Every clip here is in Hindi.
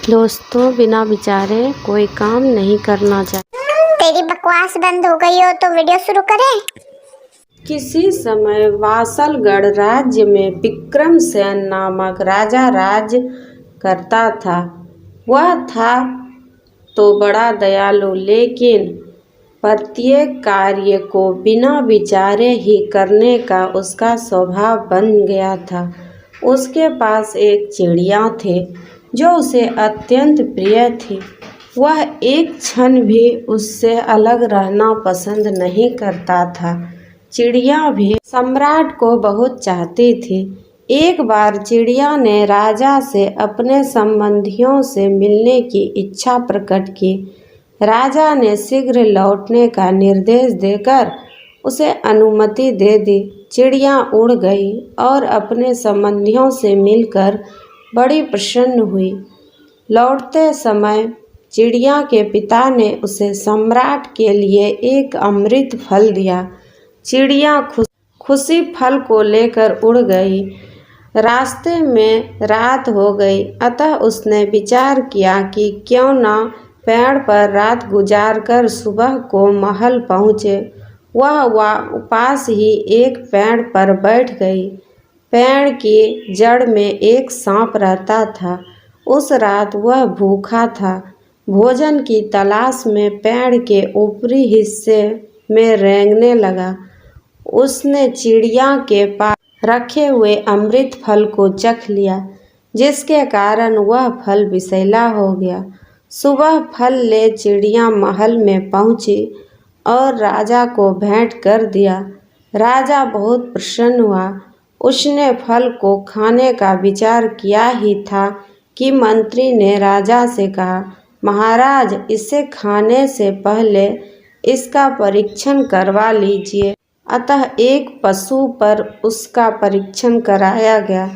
दोस्तों, बिना विचारे कोई काम नहीं करना चाहिए। तेरी बकवास बंद हो गई हो तो वीडियो शुरू करें। किसी समय वासलगढ़ राज्य में विक्रमसेन नामक राजा राज करता था। वह था तो बड़ा दयालु, लेकिन प्रत्येक कार्य को बिना विचारे ही करने का उसका स्वभाव बन गया था। उसके पास एक चिड़िया थी जो उसे अत्यंत प्रिय थी। वह एक क्षण भी उससे अलग रहना पसंद नहीं करता था। चिड़िया भी सम्राट को बहुत चाहती थी। एक बार चिड़िया ने राजा से अपने संबंधियों से मिलने की इच्छा प्रकट की। राजा ने शीघ्र लौटने का निर्देश देकर उसे अनुमति दे दी। चिड़िया उड़ गई और अपने संबंधियों से मिलकर बड़ी प्रसन्न हुई। लौटते समय चिड़िया के पिता ने उसे सम्राट के लिए एक अमृत फल दिया। चिड़िया खुशी फल को लेकर उड़ गई। रास्ते में रात हो गई, अतः उसने विचार किया कि क्यों न पेड़ पर रात गुजारकर सुबह को महल पहुँचे। वह पास ही एक पेड़ पर बैठ गई। पेड़ की जड़ में एक सांप रहता था। उस रात वह भूखा था। भोजन की तलाश में पेड़ के ऊपरी हिस्से में रेंगने लगा। उसने चिड़िया के पास रखे हुए अमृत फल को चख लिया, जिसके कारण वह फल विषैला हो गया। सुबह फल ले चिड़िया महल में पहुंची और राजा को भेंट कर दिया। राजा बहुत प्रसन्न हुआ। उसने फल को खाने का विचार किया ही था कि मंत्री ने राजा से कहा, महाराज, इसे खाने से पहले इसका परीक्षण करवा लीजिए। अतः एक पशु पर उसका परीक्षण कराया गया।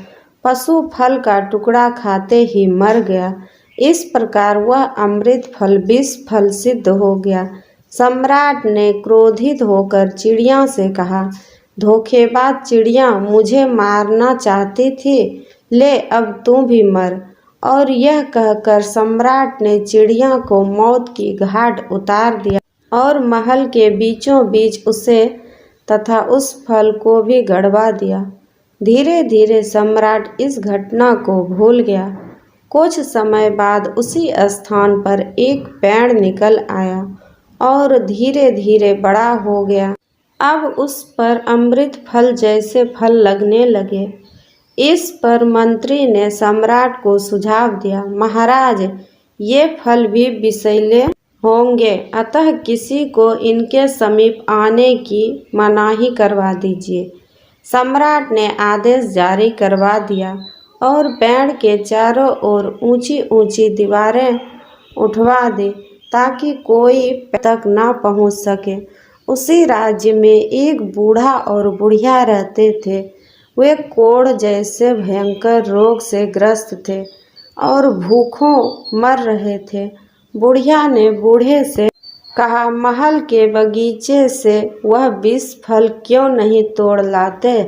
पशु फल का टुकड़ा खाते ही मर गया। इस प्रकार वह अमृत फल विष फल सिद्ध हो गया। सम्राट ने क्रोधित होकर चिड़िया से कहा, धोखेबाज चिड़िया, मुझे मारना चाहती थी, ले अब तू भी मर। और यह कहकर सम्राट ने चिड़िया को मौत की घाट उतार दिया और महल के बीचों बीच उसे तथा उस फल को भी गड़वा दिया। धीरे धीरे सम्राट इस घटना को भूल गया। कुछ समय बाद उसी स्थान पर एक पेड़ निकल आया और धीरे धीरे बड़ा हो गया। अब उस पर अमृत फल जैसे फल लगने लगे। इस पर मंत्री ने सम्राट को सुझाव दिया, महाराज, ये फल भी विषैले होंगे, अतः किसी को इनके समीप आने की मनाही करवा दीजिए। सम्राट ने आदेश जारी करवा दिया और पेड़ के चारों ओर ऊंची ऊंची दीवारें उठवा दी ताकि कोई तक न पहुंच सके। उसी राज्य में एक बूढ़ा और बुढ़िया रहते थे। वे कोढ़ जैसे भयंकर रोग से ग्रस्त थे और भूखों मर रहे थे। बुढ़िया ने बूढ़े से कहा, महल के बगीचे से वह विष फल क्यों नहीं तोड़ लाते,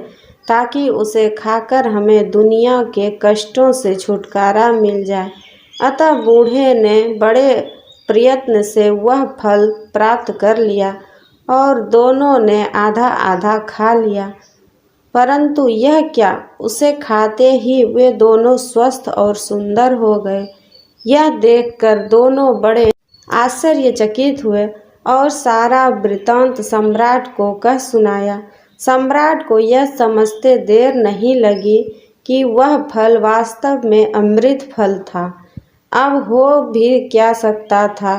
ताकि उसे खाकर हमें दुनिया के कष्टों से छुटकारा मिल जाए। अतः बूढ़े ने बड़े प्रयत्न से वह फल प्राप्त कर लिया और दोनों ने आधा आधा खा लिया। परंतु यह क्या, उसे खाते ही वे दोनों स्वस्थ और सुंदर हो गए। यह देखकर दोनों बड़े आश्चर्यचकित हुए और सारा वृतांत सम्राट को कह सुनाया। सम्राट को यह समझते देर नहीं लगी कि वह फल वास्तव में अमृत फल था। अब हो भी क्या सकता था।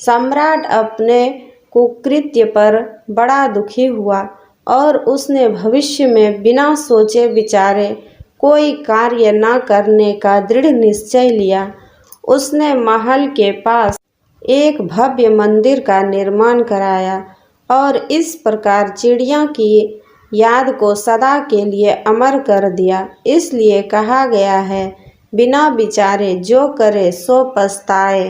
सम्राट अपने कुकृत्य पर बड़ा दुखी हुआ और उसने भविष्य में बिना सोचे विचारे कोई कार्य न करने का दृढ़ निश्चय लिया। उसने महल के पास एक भव्य मंदिर का निर्माण कराया और इस प्रकार चिड़िया की याद को सदा के लिए अमर कर दिया। इसलिए कहा गया है, बिना विचारे जो करे सो पछताए।